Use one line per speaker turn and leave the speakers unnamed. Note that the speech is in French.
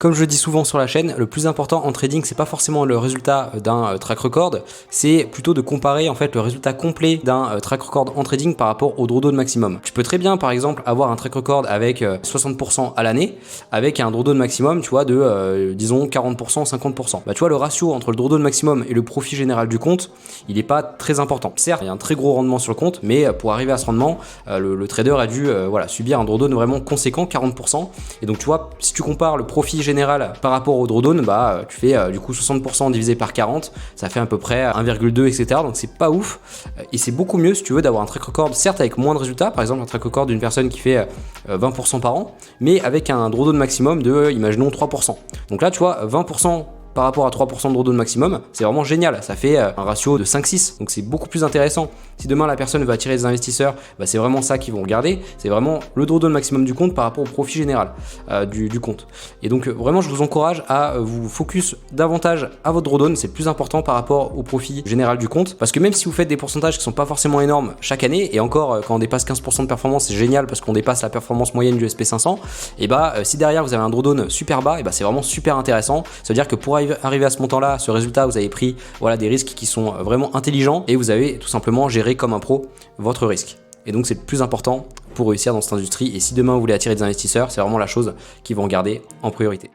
Comme je le dis souvent sur la chaîne, le plus important en trading, c'est pas forcément le résultat d'un track record, c'est plutôt de comparer en fait le résultat complet d'un track record en trading par rapport au drawdown maximum. Tu peux très bien par exemple avoir un track record avec 60% à l'année, avec un drawdown maximum, tu vois, de disons 40%, 50%. Bah tu vois, le ratio entre le drawdown maximum et le profit général du compte, il n'est pas très important. Certes, il y a un très gros rendement sur le compte, mais pour arriver à ce rendement, le trader a dû voilà, subir un drawdown vraiment conséquent, 40%. Et donc tu vois, si tu compares le profit général par rapport au drawdown, bah tu fais du coup 60% divisé par 40, ça fait à peu près 1,2 etc. Donc c'est pas ouf, et c'est beaucoup mieux si tu veux d'avoir un track record, certes avec moins de résultats, par exemple un track record d'une personne qui fait 20% par an, mais avec un drawdown maximum de, imaginons, 3%. Donc là tu vois, 20% par rapport à 3% de drawdown maximum, c'est vraiment génial, ça fait un ratio de 5-6, donc c'est beaucoup plus intéressant. Si demain la personne va attirer des investisseurs, bah c'est vraiment ça qu'ils vont regarder, c'est vraiment le drawdown maximum du compte par rapport au profit général du compte. Et donc vraiment je vous encourage à vous focus davantage à votre drawdown, c'est plus important par rapport au profit général du compte, parce que même si vous faites des pourcentages qui sont pas forcément énormes chaque année, et encore quand on dépasse 15% de performance c'est génial parce qu'on dépasse la performance moyenne du SP500, et bah si derrière vous avez un drawdown super bas, et bah c'est vraiment super intéressant, ça veut dire que pour arriver à ce montant-là, ce résultat, vous avez pris voilà, des risques qui sont vraiment intelligents et vous avez tout simplement géré comme un pro votre risque. Et donc c'est le plus important pour réussir dans cette industrie. Et si demain vous voulez attirer des investisseurs, c'est vraiment la chose qu'ils vont regarder en priorité.